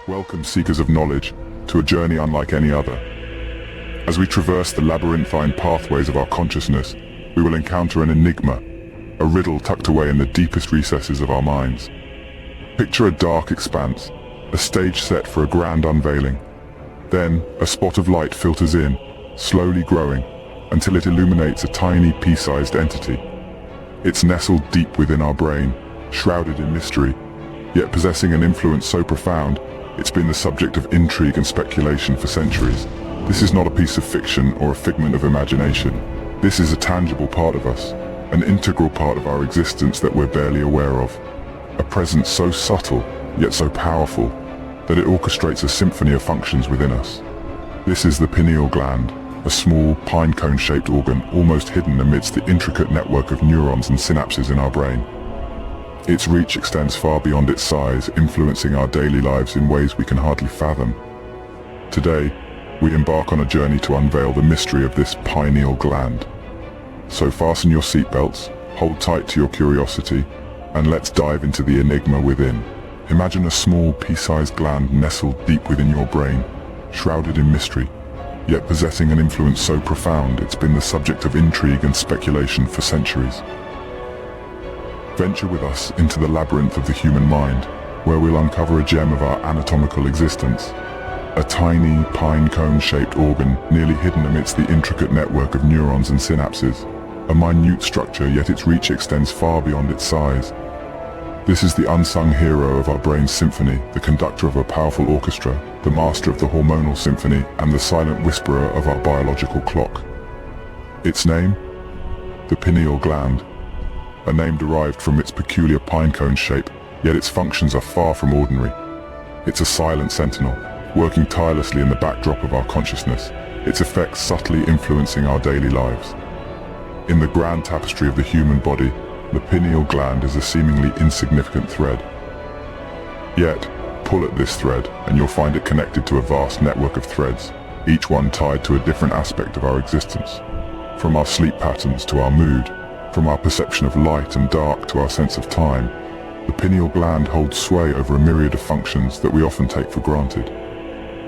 Welcome, seekers of knowledge, to a journey unlike any other. As we traverse the labyrinthine pathways of our consciousness, we will encounter an enigma, a riddle tucked away in the deepest recesses of our minds. Picture a dark expanse, a stage set for a grand unveiling. Then, a spot of light filters in, slowly growing, until it illuminates a tiny pea-sized entity. It's nestled deep within our brain, shrouded in mystery, yet possessing an influence so profound, it's been the subject of intrigue and speculation for centuries. This is not a piece of fiction or a figment of imagination. This is a tangible part of us, an integral part of our existence that we're barely aware of. A presence so subtle, yet so powerful, that it orchestrates a symphony of functions within us. This is the pineal gland, a small, pine cone-shaped organ almost hidden amidst the intricate network of neurons and synapses in our brain. Its reach extends far beyond its size, influencing our daily lives in ways we can hardly fathom. Today, we embark on a journey to unveil the mystery of this pineal gland. So fasten your seatbelts, hold tight to your curiosity, and let's dive into the enigma within. Imagine a small, pea-sized gland nestled deep within your brain, shrouded in mystery, yet possessing an influence so profound it's been the subject of intrigue and speculation for centuries. Venture with us into the labyrinth of the human mind, where we'll uncover a gem of our anatomical existence. A tiny, pine cone-shaped organ nearly hidden amidst the intricate network of neurons and synapses. A minute structure, yet its reach extends far beyond its size. This is the unsung hero of our brain's symphony, the conductor of a powerful orchestra, the master of the hormonal symphony, and the silent whisperer of our biological clock. Its name? The pineal gland. A name derived from its peculiar pinecone shape, yet its functions are far from ordinary. It's a silent sentinel, working tirelessly in the backdrop of our consciousness, its effects subtly influencing our daily lives. In the grand tapestry of the human body, the pineal gland is a seemingly insignificant thread. Yet, pull at this thread and you'll find it connected to a vast network of threads, each one tied to a different aspect of our existence. From our sleep patterns to our mood, from our perception of light and dark to our sense of time, the pineal gland holds sway over a myriad of functions that we often take for granted.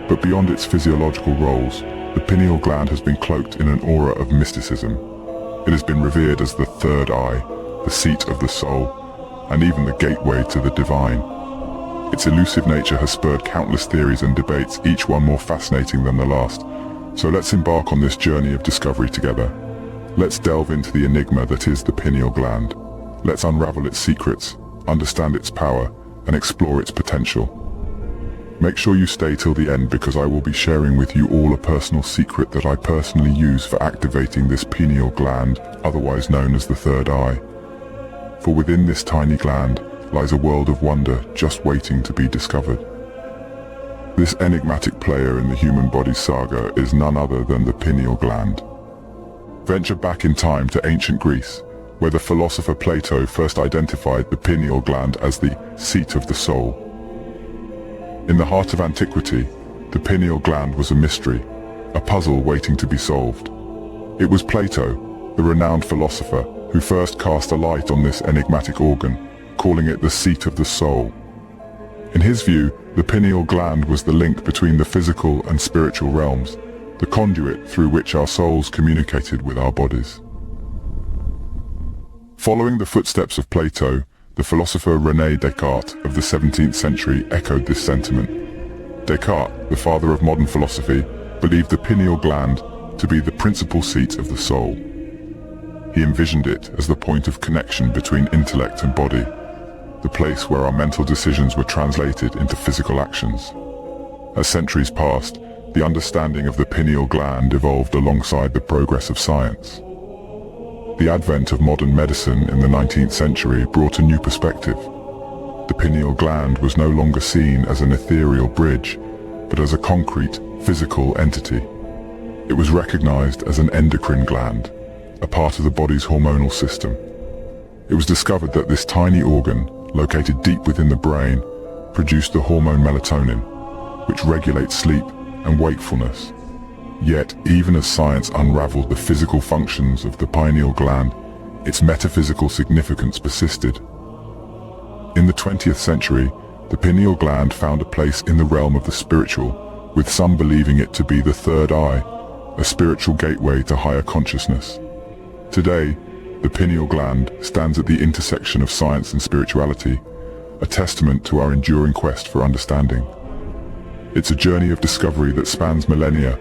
But beyond its physiological roles, the pineal gland has been cloaked in an aura of mysticism. It has been revered as the third eye, the seat of the soul, and even the gateway to the divine. Its elusive nature has spurred countless theories and debates, each one more fascinating than the last. So let's embark on this journey of discovery together. Let's delve into the enigma that is the pineal gland. Let's unravel its secrets, understand its power, and explore its potential. Make sure you stay till the end, because I will be sharing with you all a personal secret that I personally use for activating this pineal gland, otherwise known as the third eye. For within this tiny gland lies a world of wonder just waiting to be discovered. This enigmatic player in the human body saga is none other than the pineal gland. Venture back in time to ancient Greece, where the philosopher Plato first identified the pineal gland as the seat of the soul. In the heart of antiquity, the pineal gland was a mystery, a puzzle waiting to be solved. It was Plato, the renowned philosopher, who first cast a light on this enigmatic organ, calling it the seat of the soul. In his view, the pineal gland was the link between the physical and spiritual realms, the conduit through which our souls communicated with our bodies. Following the footsteps of Plato, the philosopher René Descartes of the 17th century echoed this sentiment. Descartes, the father of modern philosophy, believed the pineal gland to be the principal seat of the soul. He envisioned it as the point of connection between intellect and body, the place where our mental decisions were translated into physical actions. As centuries passed, the understanding of the pineal gland evolved alongside the progress of science. The advent of modern medicine in the 19th century brought a new perspective. The pineal gland was no longer seen as an ethereal bridge, but as a concrete, physical entity. It was recognized as an endocrine gland, a part of the body's hormonal system. It was discovered that this tiny organ, located deep within the brain, produced the hormone melatonin, which regulates sleep and wakefulness. Yet, even as science unraveled the physical functions of the pineal gland, its metaphysical significance persisted. In the 20th century, The pineal gland found a place in the realm of the spiritual, with some believing it to be the third eye, a spiritual gateway to higher consciousness. Today, the pineal gland stands at the intersection of science and spirituality, a testament to our enduring quest for understanding. It's a journey of discovery that spans millennia,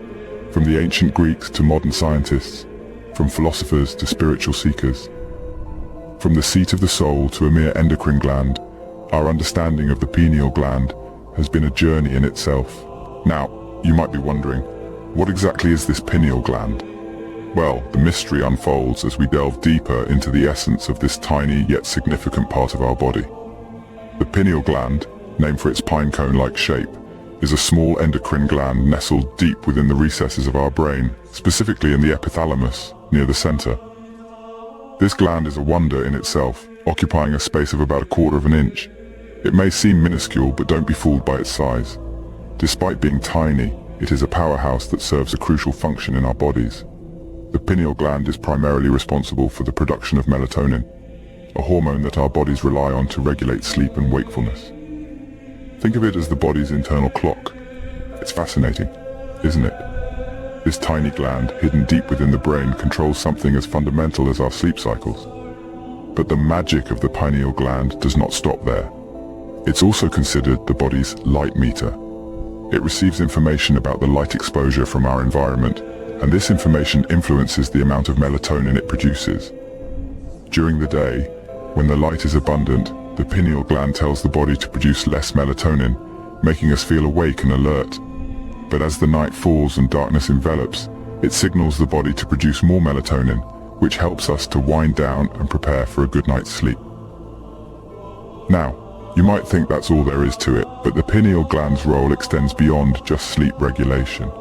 from the ancient Greeks to modern scientists, from philosophers to spiritual seekers. From the seat of the soul to a mere endocrine gland, our understanding of the pineal gland has been a journey in itself. Now, you might be wondering, what exactly is this pineal gland? Well, the mystery unfolds as we delve deeper into the essence of this tiny yet significant part of our body. The pineal gland, named for its pine cone-like shape, is a small endocrine gland nestled deep within the recesses of our brain, specifically in the epithalamus, near the center. This gland is a wonder in itself, occupying a space of about 1/4 of an inch. It may seem minuscule, but don't be fooled by its size. Despite being tiny, it is a powerhouse that serves a crucial function in our bodies. The pineal gland is primarily responsible for the production of melatonin, a hormone that our bodies rely on to regulate sleep and wakefulness. Think of it as the body's internal clock. It's fascinating, isn't it? This tiny gland, hidden deep within the brain, controls something as fundamental as our sleep cycles. But the magic of the pineal gland does not stop there. It's also considered the body's light meter. It receives information about the light exposure from our environment, and this information influences the amount of melatonin it produces. During the day, when the light is abundant, the pineal gland tells the body to produce less melatonin, making us feel awake and alert. But as the night falls and darkness envelops, it signals the body to produce more melatonin, which helps us to wind down and prepare for a good night's sleep. Now, you might think that's all there is to it, but the pineal gland's role extends beyond just sleep regulation.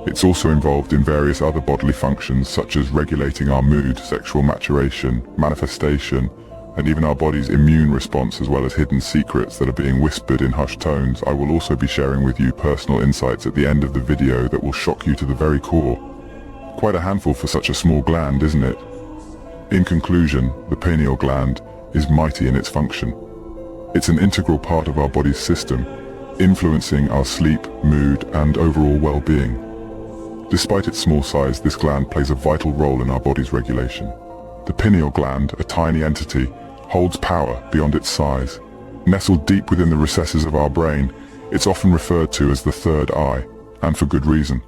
It's also involved in various other bodily functions, such as regulating our mood, sexual maturation, manifestation, and even our body's immune response, as well as hidden secrets that are being whispered in hushed tones. I will also be sharing with you personal insights at the end of the video that will shock you to the very core. Quite a handful for such a small gland, isn't it? In conclusion, the pineal gland is mighty in its function. It's an integral part of our body's system, influencing our sleep, mood, and overall well-being. Despite its small size, this gland plays a vital role in our body's regulation. The pineal gland, a tiny entity, holds power beyond its size. Nestled deep within the recesses of our brain, it's often referred to as the third eye, and for good reason.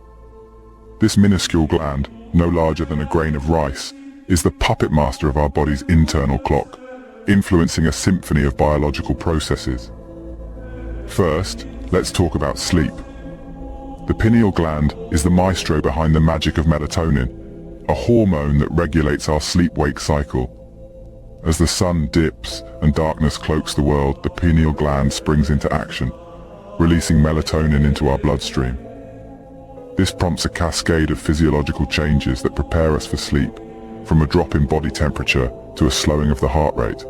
This minuscule gland, no larger than a grain of rice, is the puppet master of our body's internal clock, influencing a symphony of biological processes. First, let's talk about sleep. The pineal gland is the maestro behind the magic of melatonin, a hormone that regulates our sleep-wake cycle. As the sun dips and darkness cloaks the world, the pineal gland springs into action, releasing melatonin into our bloodstream. This prompts a cascade of physiological changes that prepare us for sleep, from a drop in body temperature to a slowing of the heart rate.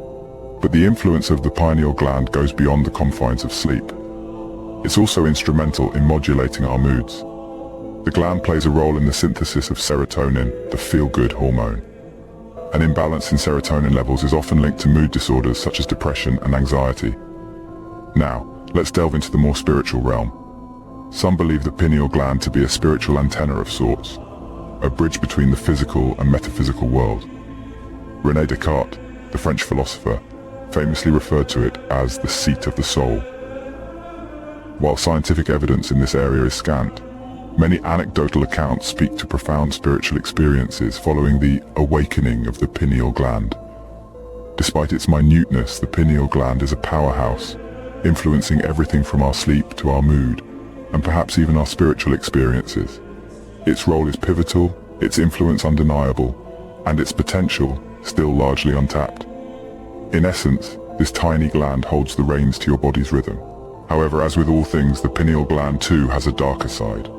But the influence of the pineal gland goes beyond the confines of sleep. It's also instrumental in modulating our moods. The gland plays a role in the synthesis of serotonin, the feel-good hormone. An imbalance in serotonin levels is often linked to mood disorders such as depression and anxiety. Now, let's delve into the more spiritual realm. Some believe the pineal gland to be a spiritual antenna of sorts, a bridge between the physical and metaphysical world. René Descartes, the French philosopher, famously referred to it as the seat of the soul. While scientific evidence in this area is scant, many anecdotal accounts speak to profound spiritual experiences following the awakening of the pineal gland. Despite its minuteness, the pineal gland is a powerhouse, influencing everything from our sleep to our mood, and perhaps even our spiritual experiences. Its role is pivotal, its influence undeniable, and its potential still largely untapped. In essence, this tiny gland holds the reins to your body's rhythm. However, as with all things, the pineal gland too has a darker side.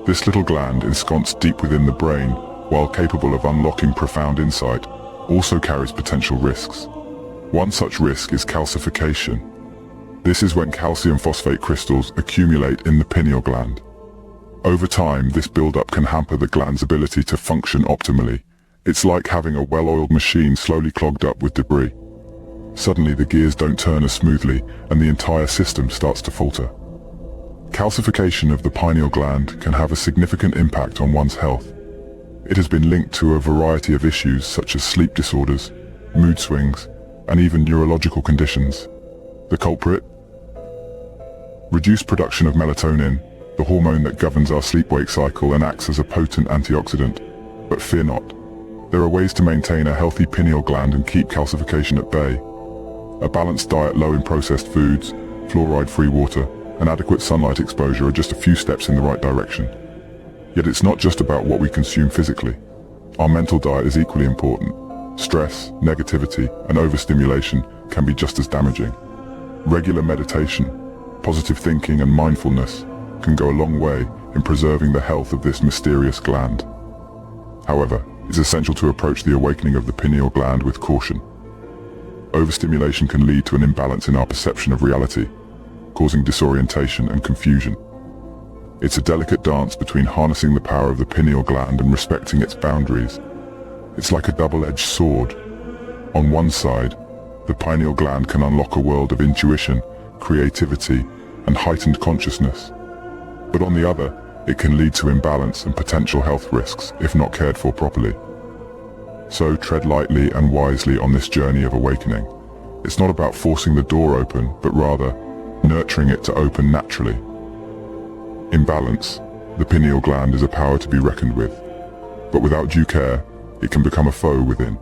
This little gland, ensconced deep within the brain, while capable of unlocking profound insight, also carries potential risks. One such risk is calcification. This is when calcium phosphate crystals accumulate in the pineal gland. Over time, this buildup can hamper the gland's ability to function optimally. It's like having a well-oiled machine slowly clogged up with debris. suddenly the gears don't turn as smoothly and the entire system starts to falter. Calcification of the pineal gland can have a significant impact on one's health. It has been linked to a variety of issues such as sleep disorders, mood swings, and even neurological conditions. The culprit? Reduced production of melatonin, the hormone that governs our sleep-wake cycle and acts as a potent antioxidant. But fear not. There are ways to maintain a healthy pineal gland and keep calcification at bay. A balanced diet low in processed foods, fluoride-free water, and adequate sunlight exposure are just a few steps in the right direction. Yet it's not just about what we consume physically. Our mental diet is equally important. Stress, negativity, and overstimulation can be just as damaging. Regular meditation, positive thinking, and mindfulness can go a long way in preserving the health of this mysterious gland. However, it's essential to approach the awakening of the pineal gland with caution. Overstimulation can lead to an imbalance in our perception of reality, causing disorientation and confusion. It's a delicate dance between harnessing the power of the pineal gland and respecting its boundaries. It's like a double-edged sword. On one side, the pineal gland can unlock a world of intuition, creativity, and heightened consciousness. But on the other, it can lead to imbalance and potential health risks if not cared for properly. So tread lightly and wisely on this journey of awakening. It's not about forcing the door open, but rather nurturing it to open naturally. In balance, the pineal gland is a power to be reckoned with, but without due care, it can become a foe within.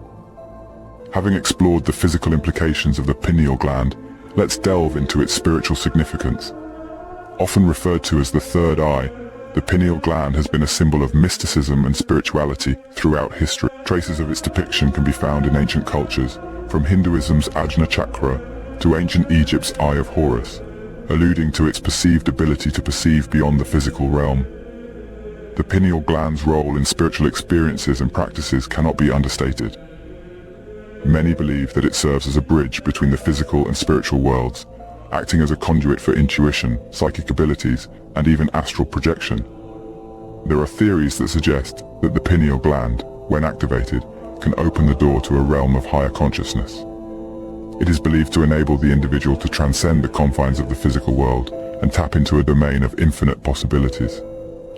Having explored the physical implications of the pineal gland, let's delve into its spiritual significance. Often referred to as the third eye, the pineal gland has been a symbol of mysticism and spirituality throughout history. Traces of its depiction can be found in ancient cultures, from Hinduism's Ajna Chakra to ancient Egypt's Eye of Horus, alluding to its perceived ability to perceive beyond the physical realm. The pineal gland's role in spiritual experiences and practices cannot be understated. Many believe that it serves as a bridge between the physical and spiritual worlds, acting as a conduit for intuition, psychic abilities, and even astral projection. There are theories that suggest that the pineal gland, when activated, can open the door to a realm of higher consciousness. It is believed to enable the individual to transcend the confines of the physical world and tap into a domain of infinite possibilities.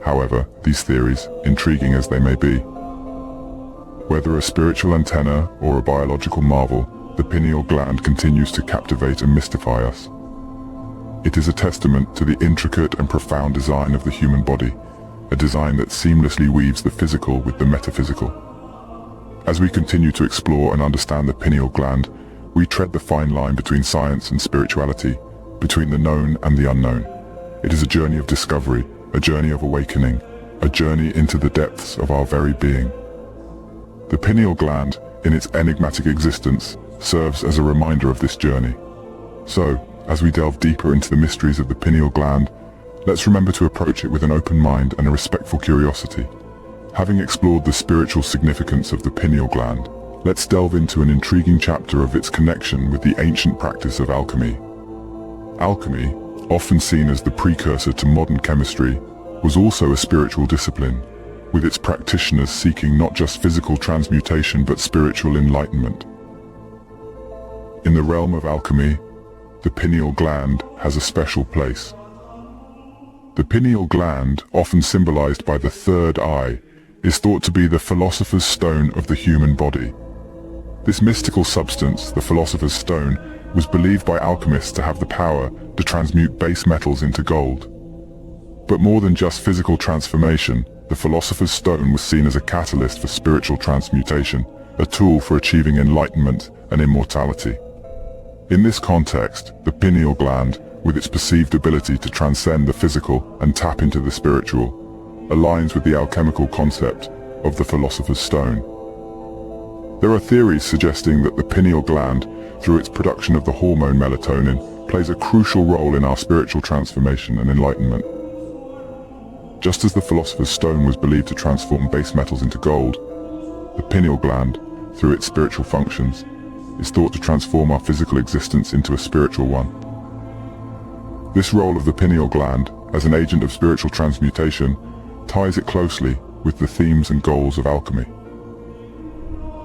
However, these theories, intriguing as they may be, whether a spiritual antenna or a biological marvel, the pineal gland continues to captivate and mystify us. It is a testament to the intricate and profound design of the human body, a design that seamlessly weaves the physical with the metaphysical. As we continue to explore and understand the pineal gland, we tread the fine line between science and spirituality, between the known and the unknown. It is a journey of discovery, a journey of awakening, a journey into the depths of our very being. The pineal gland, in its enigmatic existence, serves as a reminder of this journey. So, as we delve deeper into the mysteries of the pineal gland, let's remember to approach it with an open mind and a respectful curiosity. Having explored the spiritual significance of the pineal gland, let's delve into an intriguing chapter of its connection with the ancient practice of alchemy. Alchemy, often seen as the precursor to modern chemistry, was also a spiritual discipline, with its practitioners seeking not just physical transmutation but spiritual enlightenment. In the realm of alchemy, the pineal gland has a special place. The pineal gland, often symbolized by the third eye, is thought to be the philosopher's stone of the human body. This mystical substance, the philosopher's stone, was believed by alchemists to have the power to transmute base metals into gold. But more than just physical transformation, the philosopher's stone was seen as a catalyst for spiritual transmutation, a tool for achieving enlightenment and immortality. In this context, the pineal gland, with its perceived ability to transcend the physical and tap into the spiritual, aligns with the alchemical concept of the philosopher's stone. There are theories suggesting that the pineal gland, through its production of the hormone melatonin, plays a crucial role in our spiritual transformation and enlightenment. Just as the philosopher's stone was believed to transform base metals into gold, the pineal gland, through its spiritual functions, is thought to transform our physical existence into a spiritual one. This role of the pineal gland, as an agent of spiritual transmutation, ties it closely with the themes and goals of alchemy.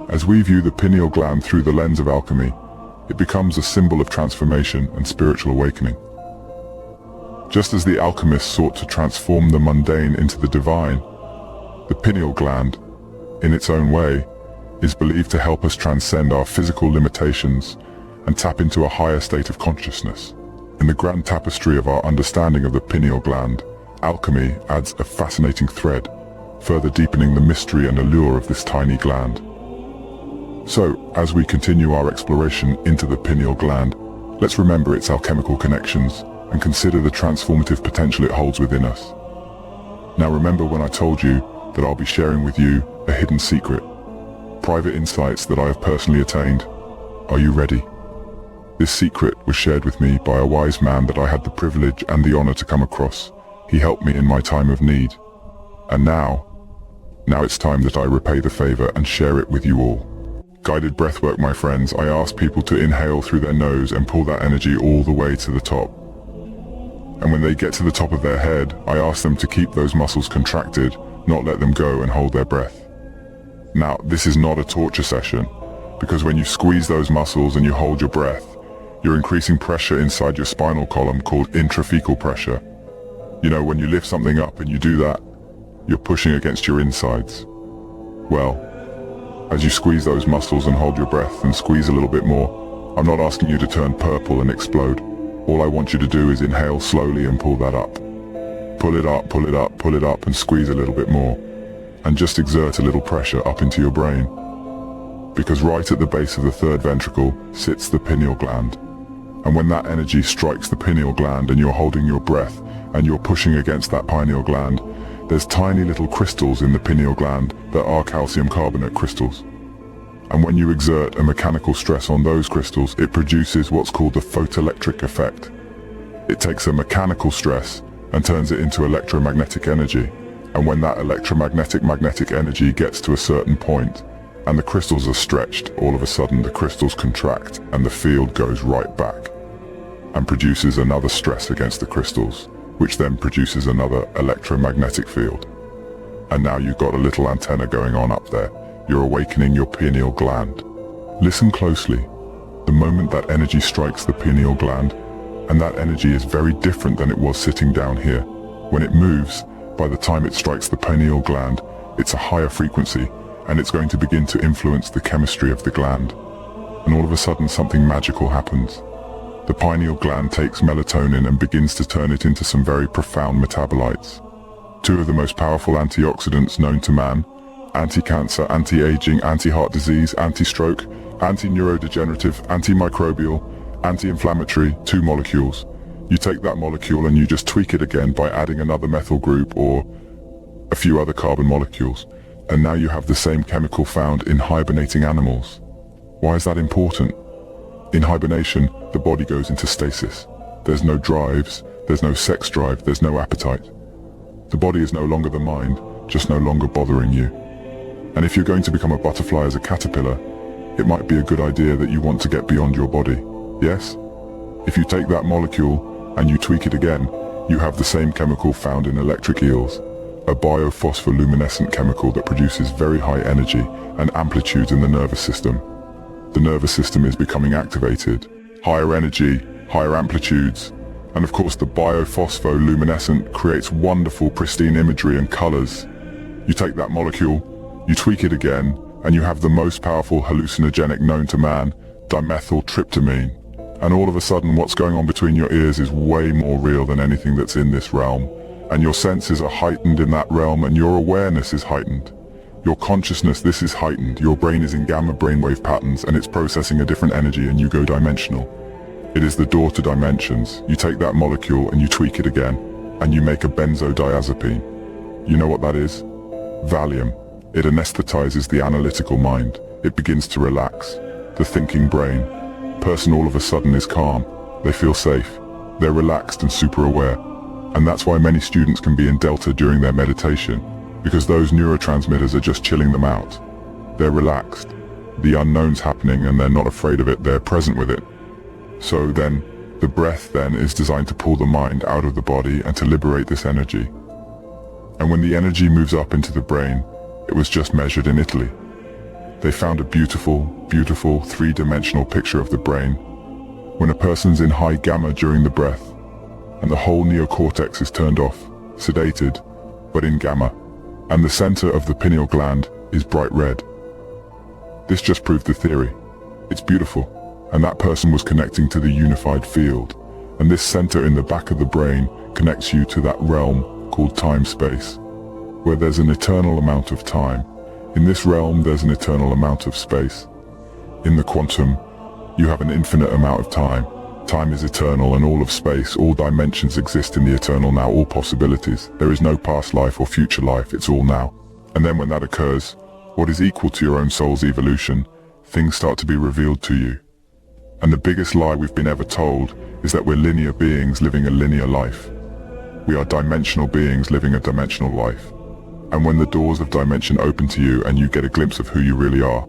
As we view the pineal gland through the lens of alchemy, It becomes a symbol of transformation and spiritual awakening. Just as the alchemists sought to transform the mundane into the divine, the pineal gland, in its own way, is believed to help us transcend our physical limitations and tap into a higher state of consciousness. In the grand tapestry of our understanding of the pineal gland, alchemy adds a fascinating thread, further deepening the mystery and allure of this tiny gland. So, as we continue our exploration into the pineal gland, let's remember its alchemical connections and consider the transformative potential it holds within us. Now remember when I told you that I'll be sharing with you a hidden secret, private insights that I have personally attained. Are you ready? This secret was shared with me by a wise man that I had the privilege and the honor to come across. He helped me in my time of need. And now it's time that I repay the favor and share it with you all. Guided breathwork, my friends. I ask people to inhale through their nose and pull that energy all the way to the top. And when they get to the top of their head, I ask them to keep those muscles contracted, not let them go, and hold their breath. Now, this is not a torture session, because when you squeeze those muscles and you hold your breath, you're increasing pressure inside your spinal column called intrathecal pressure. You know, when you lift something up and you do that, you're pushing against your insides. Well, as you squeeze those muscles and hold your breath and squeeze a little bit more, I'm not asking you to turn purple and explode. All I want you to do is inhale slowly and pull that up. Pull it up, pull it up, pull it up, and squeeze a little bit more. And just exert a little pressure up into your brain. Because right at the base of the third ventricle sits the pineal gland. And when that energy strikes the pineal gland and you're holding your breath and you're pushing against that pineal gland, there's tiny little crystals in the pineal gland that are calcium carbonate crystals. And when you exert a mechanical stress on those crystals, it produces what's called the photoelectric effect. It takes a mechanical stress and turns it into electromagnetic energy. And when that magnetic energy gets to a certain point and the crystals are stretched, all of a sudden the crystals contract and the field goes right back and produces another stress against the crystals, which then produces another electromagnetic field. And now you've got a little antenna going on up there. You're awakening your pineal gland. Listen closely. The moment that energy strikes the pineal gland, and that energy is very different than it was sitting down here. When it moves, by the time it strikes the pineal gland, it's a higher frequency, and it's going to begin to influence the chemistry of the gland. And all of a sudden something magical happens. The pineal gland takes melatonin and begins to turn it into some very profound metabolites. Two of the most powerful antioxidants known to man: anti-cancer, anti-aging, anti-heart disease, anti-stroke, anti-neurodegenerative, antimicrobial, anti-inflammatory, 2 molecules. You take that molecule and you just tweak it again by adding another methyl group or a few other carbon molecules. And now you have the same chemical found in hibernating animals. Why is that important? In hibernation, the body goes into stasis. There's no drives, there's no sex drive, there's no appetite. The body is no longer the mind, just no longer bothering you. And if you're going to become a butterfly as a caterpillar, it might be a good idea that you want to get beyond your body. Yes? If you take that molecule and you tweak it again, you have the same chemical found in electric eels, a biophospholuminescent chemical that produces very high energy and amplitudes in the nervous system. The nervous system is becoming activated, higher energy, higher amplitudes, and of course the biophospholuminescent creates wonderful pristine imagery and colors. You take that molecule, you tweak it again, and you have the most powerful hallucinogenic known to man, dimethyltryptamine. And all of a sudden what's going on between your ears is way more real than anything that's in this realm. And your senses are heightened in that realm, and your awareness is heightened. Your consciousness, this is heightened. Your brain is in gamma brainwave patterns and it's processing a different energy, and you go dimensional. It is the door to dimensions. You take that molecule and you tweak it again, and you make a benzodiazepine. You know what that is? Valium. It anesthetizes the analytical mind. It begins to relax. The thinking brain. Person all of a sudden is calm. They feel safe. They're relaxed and super aware. And that's why many students can be in delta during their meditation, because those neurotransmitters are just chilling them out. They're relaxed. The unknown's happening and they're not afraid of it, they're present with it. So then, the breath then is designed to pull the mind out of the body and to liberate this energy. And when the energy moves up into the brain, it was just measured in Italy. They found a beautiful, beautiful three-dimensional picture of the brain. When a person's in high gamma during the breath, and the whole neocortex is turned off, sedated, but in gamma, and the center of the pineal gland is bright red. This just proved the theory. It's beautiful, and that person was connecting to the unified field, and this center in the back of the brain connects you to that realm called time-space, where there's an eternal amount of time. In this realm, there's an eternal amount of space. In the quantum, you have an infinite amount of time. Time is eternal, and all of space, all dimensions exist in the eternal now, all possibilities. There is no past life or future life, it's all now. And then when that occurs, what is equal to your own soul's evolution, things start to be revealed to you. And the biggest lie we've been ever told is that we're linear beings living a linear life. We are dimensional beings living a dimensional life. And when the doors of dimension open to you and you get a glimpse of who you really are,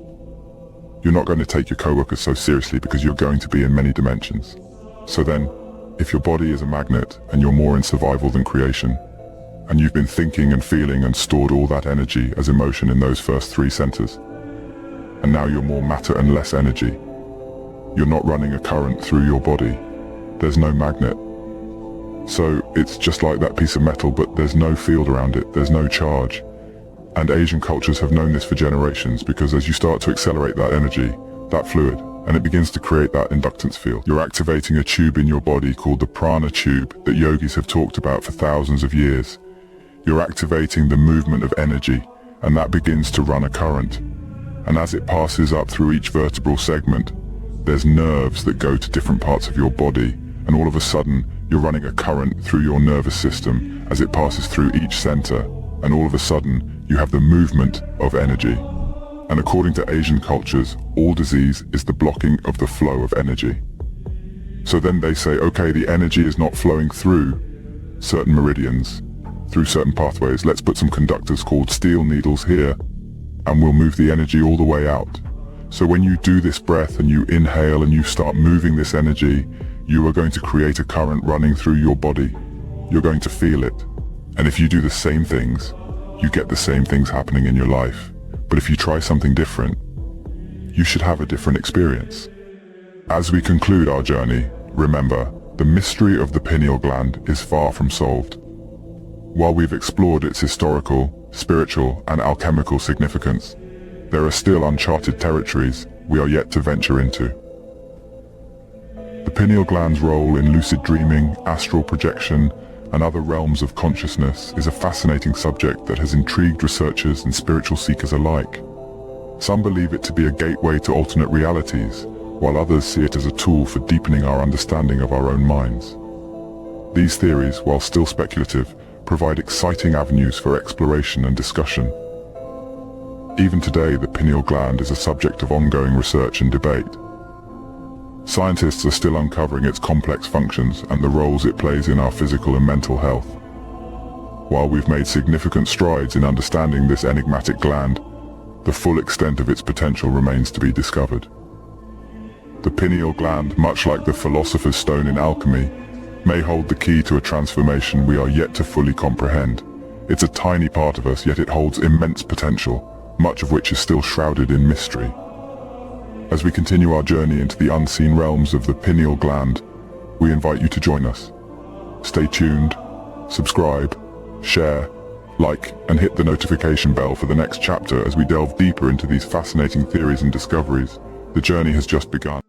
you're not going to take your coworkers so seriously because you're going to be in many dimensions. So then, if your body is a magnet and you're more in survival than creation, and you've been thinking and feeling and stored all that energy as emotion in those first three centers, and now you're more matter and less energy, you're not running a current through your body. There's no magnet. So it's just like that piece of metal, but there's no field around it, there's no charge. And Asian cultures have known this for generations, because as you start to accelerate that energy, that fluid, and it begins to create that inductance field, you're activating a tube in your body called the prana tube that yogis have talked about for thousands of years. You're activating the movement of energy, and that begins to run a current. And as it passes up through each vertebral segment, there's nerves that go to different parts of your body, and all of a sudden, you're running a current through your nervous system as it passes through each center, and all of a sudden, you have the movement of energy. And according to Asian cultures, all disease is the blocking of the flow of energy. So then they say, okay, the energy is not flowing through certain meridians, through certain pathways. Let's put some conductors called steel needles here, and we'll move the energy all the way out. So when you do this breath and you inhale and you start moving this energy, you are going to create a current running through your body. You're going to feel it. And if you do the same things, you get the same things happening in your life. But if you try something different, you should have a different experience. As we conclude our journey, remember, the mystery of the pineal gland is far from solved. While we've explored its historical, spiritual, and alchemical significance, there are still uncharted territories we are yet to venture into. The pineal gland's role in lucid dreaming, astral projection, and other realms of consciousness is a fascinating subject that has intrigued researchers and spiritual seekers alike. Some believe it to be a gateway to alternate realities, while others see it as a tool for deepening our understanding of our own minds. These theories, while still speculative, provide exciting avenues for exploration and discussion. Even today, the pineal gland is a subject of ongoing research and debate. Scientists are still uncovering its complex functions and the roles it plays in our physical and mental health. While we've made significant strides in understanding this enigmatic gland, the full extent of its potential remains to be discovered. The pineal gland, much like the philosopher's stone in alchemy, may hold the key to a transformation we are yet to fully comprehend. It's a tiny part of us, yet it holds immense potential, much of which is still shrouded in mystery. As we continue our journey into the unseen realms of the pineal gland, we invite you to join us. Stay tuned, subscribe, share, like, and hit the notification bell for the next chapter as we delve deeper into these fascinating theories and discoveries. The journey has just begun.